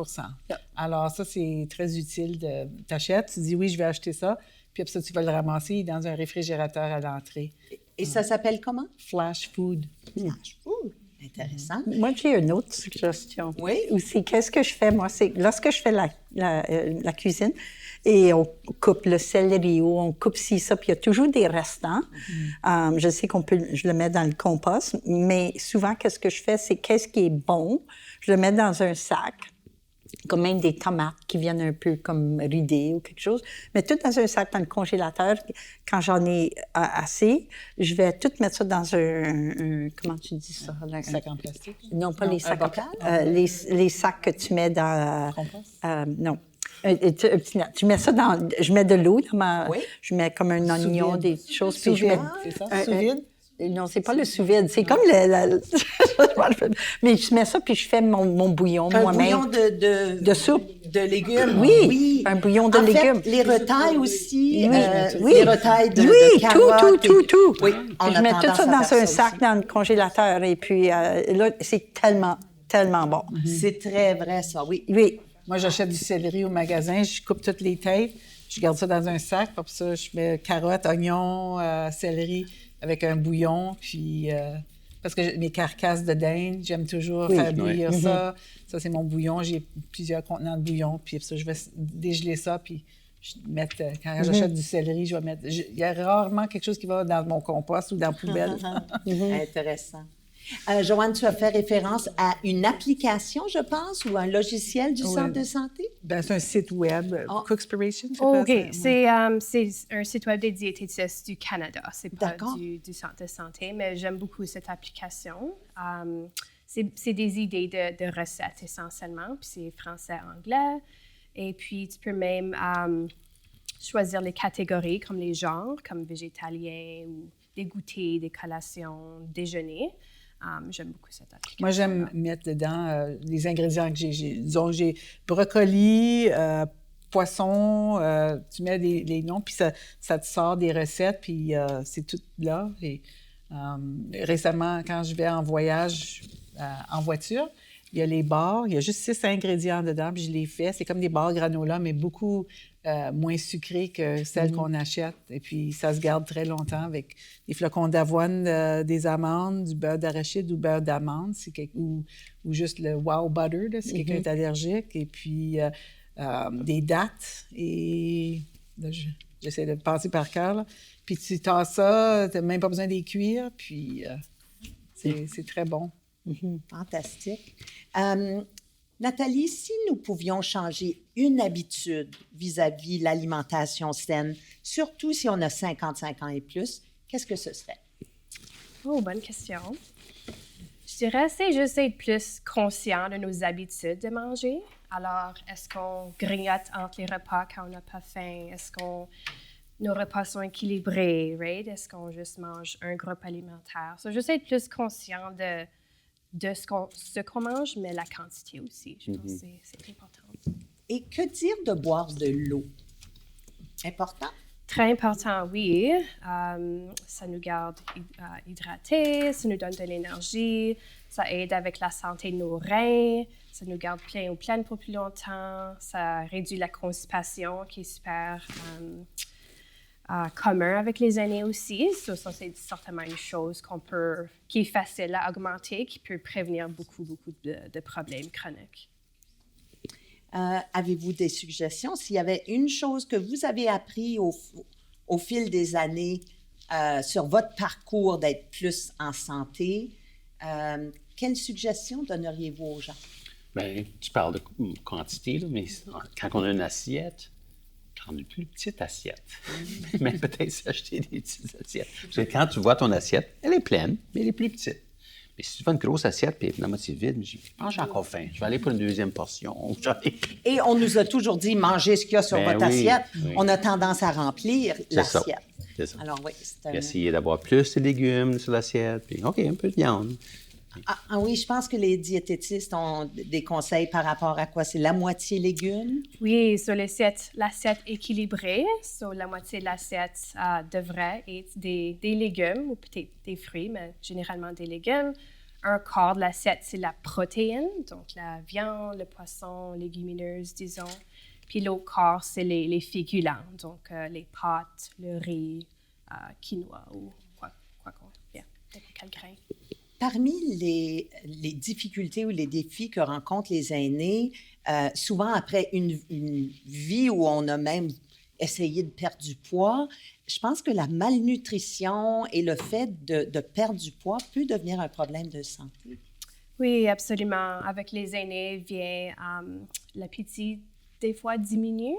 Speaker 4: Alors ça, c'est très utile. T'achètes, tu dis oui, je vais acheter ça. Puis après ça, tu vas le ramasser dans un réfrigérateur à l'entrée.
Speaker 1: Et ça s'appelle comment?
Speaker 4: Flash Food.
Speaker 1: Intéressant.
Speaker 2: Moi, j'ai une autre suggestion.
Speaker 1: Oui?
Speaker 2: Aussi, qu'est-ce que je fais, moi, c'est lorsque je fais la cuisine et on coupe le céleri ou on coupe ci, ça, puis il y a toujours des restants. Je sais je le mets dans le compost, mais souvent, qu'est-ce que je fais, c'est qu'est-ce qui est bon, je le mets dans un sac, comme même des tomates qui viennent un peu comme ridées ou quelque chose, mais tout dans un sac dans le congélateur. Quand j'en ai assez, je vais tout mettre ça dans un comment tu dis ça?
Speaker 4: Un sac en plastique.
Speaker 2: Non, pas les sacs.
Speaker 1: bocal?
Speaker 2: Les sacs que tu mets dans...
Speaker 4: Compost?
Speaker 2: Non. Un petit net. Tu mets ça dans... Je mets de l'eau dans ma...
Speaker 1: Oui.
Speaker 2: Je mets comme un oignon,
Speaker 4: Sous-vide.
Speaker 2: des choses, puis je mets...
Speaker 4: C'est ça? Sous-vide?
Speaker 2: Non, c'est pas le sous-vide. C'est comme mais je mets ça, puis je fais mon bouillon
Speaker 1: Un
Speaker 2: moi-même.
Speaker 1: bouillon de
Speaker 2: soupe.
Speaker 1: De légumes.
Speaker 2: Oui, un bouillon de
Speaker 1: en
Speaker 2: légumes.
Speaker 1: Fait, les retailles aussi.
Speaker 2: Oui.
Speaker 1: Les retailles de
Speaker 2: Oui,
Speaker 1: carottes.
Speaker 2: tout.
Speaker 1: Oui,
Speaker 2: Puis je mets tout ça dans un sac dans le congélateur. Et puis là, c'est tellement, tellement bon.
Speaker 1: C'est très vrai, ça, oui.
Speaker 2: Oui.
Speaker 4: Moi, j'achète du céleri au magasin, je coupe toutes les têtes, je garde ça dans un sac, puis ça, je mets carottes, oignons, céleri avec un bouillon, puis... parce que mes carcasses de dinde, j'aime toujours faire bouillir ça. Ça, c'est mon bouillon. J'ai plusieurs contenants de bouillon, puis ça, je vais dégeler ça, puis mettre... Quand j'achète du céleri, je vais mettre... Il y a rarement quelque chose qui va dans mon compost ou dans la poubelle.
Speaker 1: Intéressant. Joanne, tu as fait référence à une application, je pense, ou un logiciel du centre de santé?
Speaker 4: Ben, c'est un site web, Cookspiration, je sais
Speaker 5: Oh,
Speaker 4: pas.
Speaker 5: OK. C'est un site web des diététistes du Canada. C'est pas
Speaker 1: D'accord.
Speaker 5: du centre de santé, mais j'aime beaucoup cette application. C'est des idées de recettes essentiellement, puis c'est français-anglais. Et puis, tu peux même choisir les catégories comme les genres, comme végétalien ou des goûters, des collations, déjeuner. J'aime beaucoup cette application.
Speaker 4: Moi, j'aime mettre dedans les ingrédients que j'ai. Disons, j'ai brocoli, poisson, tu mets les noms, puis ça te sort des recettes, puis c'est tout là. Et, récemment, quand je vais en voyage en voiture, il y a les barres, il y a juste 6 ingrédients dedans, puis je les fais. C'est comme des barres granola, mais beaucoup moins sucrées que celles qu'on achète. Et puis, ça se garde très longtemps avec des flocons d'avoine, des amandes, du beurre d'arachide ou beurre d'amande, ou juste le wow butter, là, si quelqu'un est allergique. Et puis, des dattes. Et là, j'essaie de passer par cœur, là. Puis, tu tasses ça, tu n'as même pas besoin de les cuire. Puis, c'est très bon.
Speaker 1: Fantastique. Nathalie, si nous pouvions changer une habitude vis-à-vis l'alimentation saine, surtout si on a 55 ans et plus, qu'est-ce que ce serait?
Speaker 5: Oh, bonne question. Je dirais, c'est juste être plus conscient de nos habitudes de manger. Alors, est-ce qu'on grignote entre les repas quand on n'a pas faim? Est-ce que nos repas sont équilibrés, right? Est-ce qu'on juste mange un groupe alimentaire? So, juste être plus conscient de ce qu'on mange, mais la quantité aussi. Je pense que c'est important.
Speaker 1: Et que dire de boire de l'eau? Important?
Speaker 5: Très important, oui. Ça nous garde hydratés, ça nous donne de l'énergie, ça aide avec la santé de nos reins, ça nous garde plein ou pleine pour plus longtemps, ça réduit la constipation qui est super commun avec les aînés aussi. Ça, c'est certainement une chose qui est facile à augmenter, qui peut prévenir beaucoup de problèmes chroniques.
Speaker 1: Avez-vous des suggestions? S'il y avait une chose que vous avez appris au fil des années sur votre parcours d'être plus en santé, quelle suggestion donneriez-vous aux gens?
Speaker 3: Bien, tu parles de quantité, là, mais quand on a une assiette, prendre une plus petite assiette. Mais peut-être s'acheter des petites assiettes. Parce que quand tu vois ton assiette, elle est pleine, mais elle est plus petite. Mais si tu fais une grosse assiette et la moitié vide, je pense que j'ai encore faim. Je vais aller pour une deuxième portion.
Speaker 1: Et on nous a toujours dit, mangez ce qu'il y a sur
Speaker 3: Ben
Speaker 1: votre
Speaker 3: oui,
Speaker 1: assiette.
Speaker 3: oui.
Speaker 1: On a tendance à remplir
Speaker 3: C'est ça.
Speaker 1: l'assiette.
Speaker 3: C'est ça.
Speaker 1: Alors oui, c'est
Speaker 3: Puis essayer d'avoir plus de légumes sur l'assiette. Puis, OK, un peu de viande.
Speaker 1: Ah oui, je pense que les diététistes ont des conseils par rapport à quoi? C'est la moitié légumes?
Speaker 5: Oui, sur l'assiette équilibrée, sur la moitié de l'assiette devrait être des légumes ou peut-être des fruits, mais généralement des légumes. Un quart de l'assiette, c'est la protéine, donc la viande, le poisson, légumineuses, disons. Puis l'autre quart, c'est les féculents, donc les pâtes, le riz, quinoa ou quoi qu'on veut, quel grain.
Speaker 1: Parmi les difficultés ou les défis que rencontrent les aînés, souvent après une vie où on a même essayé de perdre du poids, je pense que la malnutrition et le fait de perdre du poids peut devenir un problème de santé.
Speaker 5: Oui, absolument. Avec les aînés vient l'appétit, des fois diminue,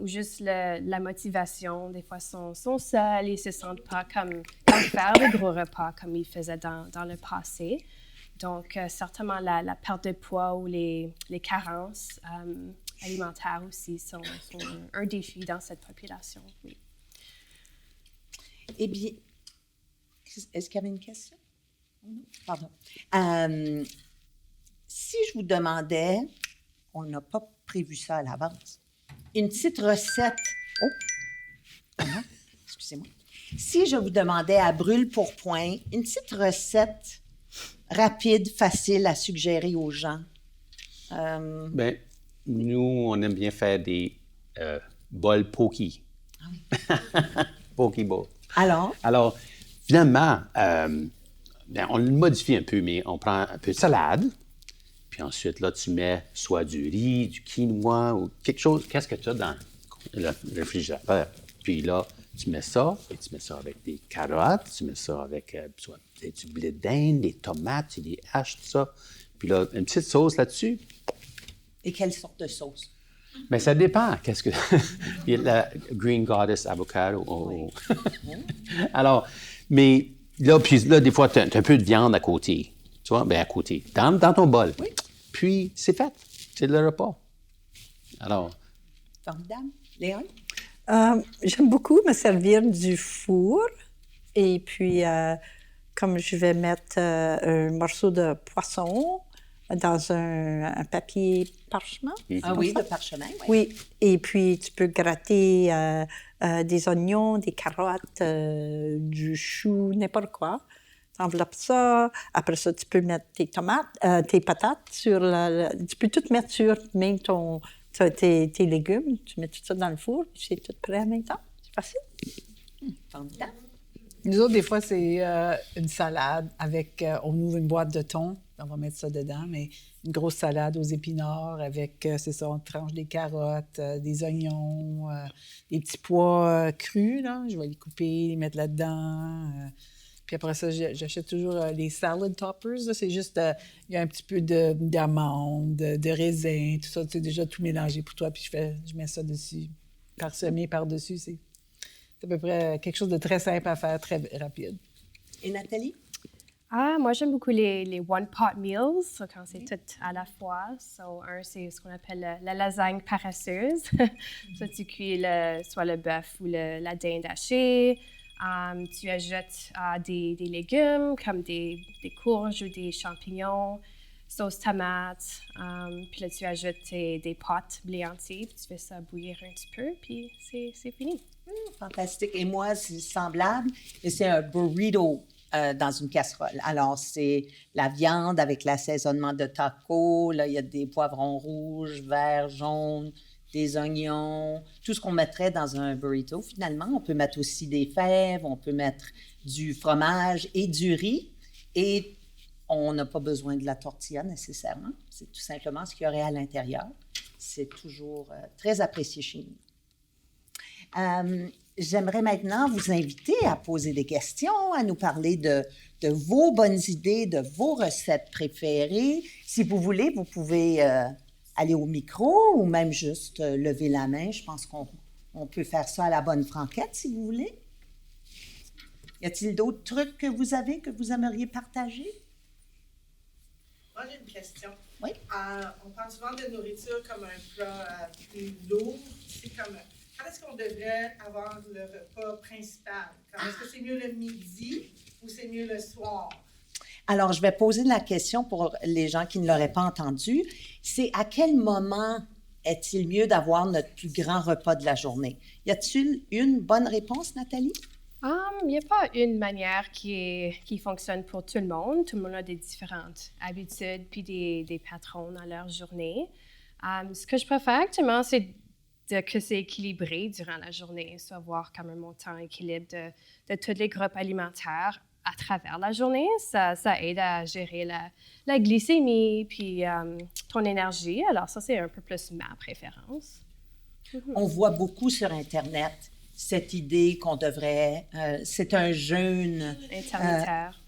Speaker 5: ou juste la motivation. Des fois, sont seuls, ils ne se sentent pas comme faire de gros repas comme ils faisaient dans le passé. Donc, certainement, la perte de poids ou les carences alimentaires aussi sont un défi dans cette population, oui.
Speaker 1: Eh bien, est-ce qu'il y avait une question? Pardon. Si je vous demandais, on n'a pas prévu ça à l'avance, une petite recette. Oh! Comment? Excusez-moi. Si je vous demandais à brûle-pourpoint, une petite recette rapide, facile à suggérer aux gens.
Speaker 3: Bien, nous, on aime bien faire des bols poki.
Speaker 1: Ah oui.
Speaker 3: Poki bowl.
Speaker 1: Alors,
Speaker 3: finalement, on le modifie un peu, mais on prend un peu de salade. Puis ensuite, là, tu mets soit du riz, du quinoa ou quelque chose. Qu'est-ce que tu as dans le réfrigérateur? Puis là, tu mets ça, et tu mets ça avec des carottes, tu mets ça avec soit du blé d'Inde, des tomates, tu les haches, tout ça. Puis là, une petite sauce là-dessus.
Speaker 1: et quelle sorte de sauce?
Speaker 3: Mais ça dépend. Qu'est-ce que... Il y a la Green Goddess avocado. Oh. Alors, mais là, puis là, des fois, tu as un peu de viande à côté. Tu vois? Bien, à côté. Dans ton bol.
Speaker 1: Oui.
Speaker 3: Puis, c'est fait. C'est le repas. Alors...
Speaker 1: Formidable. Léon?
Speaker 2: J'aime beaucoup me servir du four. Et puis, comme je vais mettre un morceau de poisson dans un papier parchemin.
Speaker 1: Ah oui, de parchemin, oui.
Speaker 2: Oui, et puis tu peux gratter des oignons, des carottes, du chou, n'importe quoi. Tu enveloppes ça. Après ça, tu peux mettre tes tomates, tes patates sur tu peux tout mettre sur même tes légumes. Tu mets tout ça dans le four, puis c'est tout prêt en même temps. C'est facile.
Speaker 1: Formidable.
Speaker 4: Nous autres, des fois, c'est une salade avec... on ouvre une boîte de thon, on va mettre ça dedans, mais une grosse salade aux épinards avec, c'est ça, on tranche des carottes, des oignons, des petits pois crus, là. Je vais les couper, les mettre là-dedans. Puis après ça, j'achète toujours les salad toppers. Là. C'est juste, il y a un petit peu d'amandes, de raisin, tout ça. C'est déjà tout mélangé pour toi. Puis je mets ça dessus, parsemé par-dessus. C'est à peu près quelque chose de très simple à faire, très rapide.
Speaker 1: Et Nathalie?
Speaker 5: Moi, j'aime beaucoup les one-pot meals, so quand c'est tout à la fois. So, c'est ce qu'on appelle la lasagne paresseuse. So, tu cuis soit le bœuf ou la dinde hachée. Tu ajoutes des légumes comme des courges ou des champignons, sauce tomate. Puis là, tu ajoutes des pâtes blé entier, puis tu fais ça bouillir un petit peu, puis c'est fini.
Speaker 1: Fantastique. Et moi, c'est semblable, et c'est un burrito dans une casserole. Alors, c'est la viande avec l'assaisonnement de taco. Là, il y a des poivrons rouges, verts, jaunes, des oignons, tout ce qu'on mettrait dans un burrito. Finalement, on peut mettre aussi des fèves, on peut mettre du fromage et du riz. Et on n'a pas besoin de la tortilla nécessairement. C'est tout simplement ce qu'il y aurait à l'intérieur. C'est toujours très apprécié chez nous. J'aimerais maintenant vous inviter à poser des questions, à nous parler de vos bonnes idées, de vos recettes préférées. Si vous voulez, vous pouvez aller au micro ou même juste lever la main. Je pense qu'on peut faire ça à la bonne franquette, si vous voulez. Y a-t-il d'autres trucs que vous avez, que vous aimeriez partager?
Speaker 7: Moi, j'ai une question.
Speaker 1: Oui.
Speaker 7: On parle souvent de nourriture comme un plat plus lourd. C'est comme, quand est-ce qu'on devrait avoir le repas principal? Est-ce que c'est mieux le midi ou c'est mieux le soir?
Speaker 1: Alors, je vais poser la question pour les gens qui ne l'auraient pas entendu. C'est à quel moment est-il mieux d'avoir notre plus grand repas de la journée? Y a-t-il une bonne réponse, Nathalie?
Speaker 5: Il n'y a pas une manière qui fonctionne pour tout le monde. Tout le monde a des différentes habitudes puis des patrons dans leur journée. Ce que je préfère actuellement, c'est que c'est équilibré durant la journée, soit avoir comme un montant équilibre de tous les groupes alimentaires à travers la journée. Ça aide à gérer la glycémie puis ton énergie. Alors ça, c'est un peu plus ma préférence.
Speaker 1: On voit beaucoup sur Internet cette idée qu'on devrait... c'est un jeûne...
Speaker 5: Intermittaire.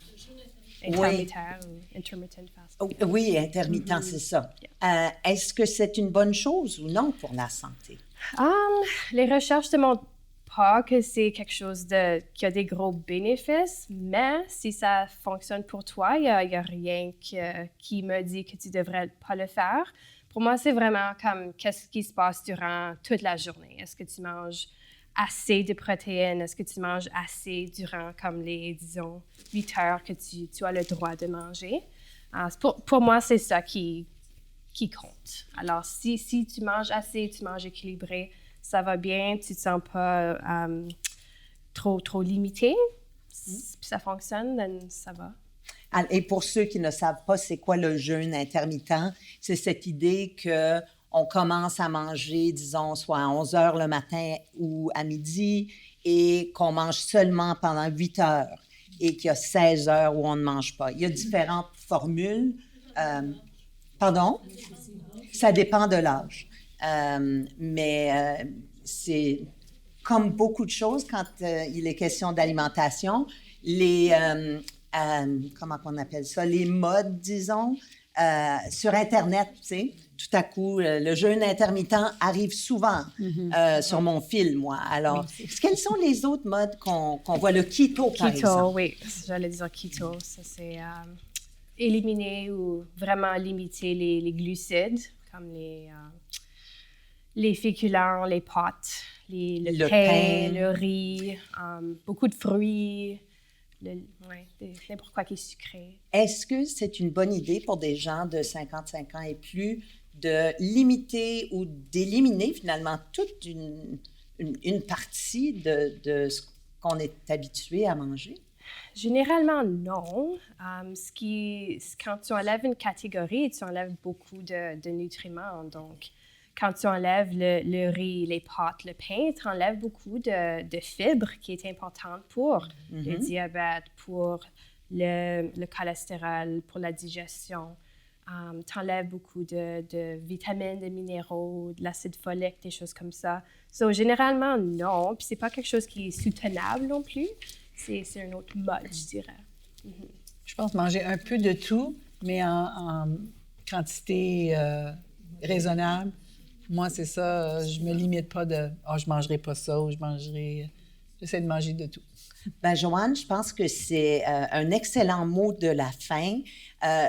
Speaker 5: Intermittaire ou intermittent fasting.
Speaker 1: Oui, intermittent, c'est ça. Est-ce que c'est une bonne chose ou non pour la santé?
Speaker 5: Les recherches ne montrent pas que c'est quelque chose qui a des gros bénéfices, mais si ça fonctionne pour toi, il n'y a rien qui me dit que tu ne devrais pas le faire. Pour moi, c'est vraiment comme qu'est-ce qui se passe durant toute la journée. Est-ce que tu manges assez de protéines? Est-ce que tu manges assez durant comme les, disons, 8 heures que tu as le droit de manger? Pour moi, c'est ça qui compte. Alors, si tu manges assez, tu manges équilibré, ça va bien, tu ne te sens pas trop limité, puis ça fonctionne, then ça va.
Speaker 1: Et pour ceux qui ne savent pas c'est quoi le jeûne intermittent, c'est cette idée qu'on commence à manger, disons, soit à 11 heures le matin ou à midi, et qu'on mange seulement pendant 8 heures, et qu'il y a 16 heures où on ne mange pas. Il y a différentes formules. Pardon? Ça dépend de l'âge. Mais c'est comme beaucoup de choses quand il est question d'alimentation, comment on appelle ça, les modes, disons, sur Internet, tu sais, tout à coup, le jeûne intermittent arrive souvent sur mon fil, moi. Alors, quels sont les autres modes qu'on voit? Le keto, par exemple.
Speaker 5: Keto, oui, j'allais dire keto. Ça, c'est éliminer ou vraiment limiter les glucides, comme les féculents, les pâtes, le pain, le riz, beaucoup de fruits, n'importe quoi qui est sucré.
Speaker 1: Est-ce que c'est une bonne idée pour des gens de 55 ans et plus de limiter ou d'éliminer finalement toute une partie de ce qu'on est habitué à manger?
Speaker 5: Généralement, non. Quand tu enlèves une catégorie, tu enlèves beaucoup de nutriments. Donc, quand tu enlèves le riz, les pâtes, le pain, tu enlèves beaucoup de fibres qui est importante pour le diabète, pour le cholestérol, pour la digestion. Tu enlèves beaucoup de vitamines, de minéraux, de l'acide folique, des choses comme ça. So, généralement, non. Puis, c'est pas quelque chose qui est soutenable non plus. C'est un autre mode, je dirais.
Speaker 4: Je pense manger un peu de tout, mais en quantité raisonnable. Moi, c'est ça. Je me limite pas de « je mangerai pas ça » ou « j'essaie de manger de tout ».
Speaker 1: Bien, Joanne, je pense que c'est un excellent mot de la fin.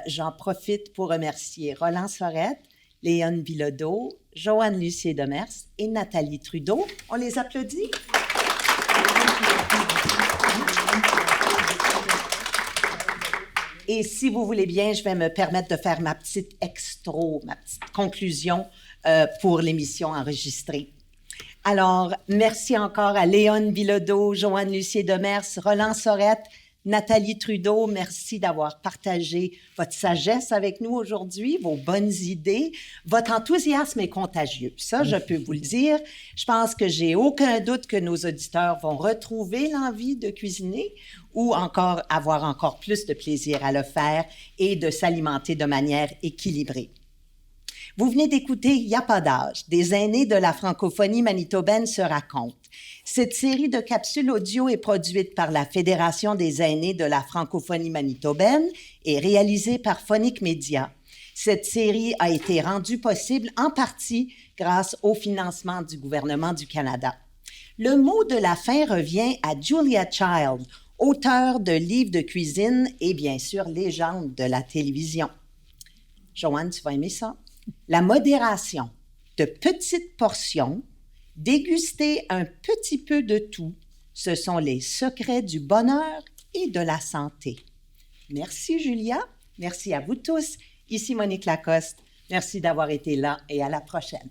Speaker 1: J'en profite pour remercier Roland Sorette, Léon Bilodeau, Joanne Lucier-Demers et Nathalie Trudeau. On les applaudit? Et si vous voulez bien, je vais me permettre de faire ma petite conclusion pour l'émission enregistrée. Alors, merci encore à Léon Bilodeau, Joanne Lucier-Demers, Roland Sorette, Nathalie Trudeau. Merci d'avoir partagé votre sagesse avec nous aujourd'hui, vos bonnes idées. Votre enthousiasme est contagieux. Ça, je peux vous le dire. Je pense que j'ai aucun doute que nos auditeurs vont retrouver l'envie de cuisiner ou avoir encore plus de plaisir à le faire et de s'alimenter de manière équilibrée. Vous venez d'écouter « Y a pas d'âge », des aînés de la francophonie manitobaine se racontent. Cette série de capsules audio est produite par la Fédération des aînés de la francophonie manitobaine et réalisée par Phonique Média. Cette série a été rendue possible en partie grâce au financement du gouvernement du Canada. Le mot de la fin revient à Julia Child, auteure de livres de cuisine et bien sûr légende de la télévision. Joanne, tu vas aimer ça? La modération, de petites portions, déguster un petit peu de tout, ce sont les secrets du bonheur et de la santé. Merci Julia, merci à vous tous. Ici Monique Lacoste. Merci d'avoir été là et à la prochaine.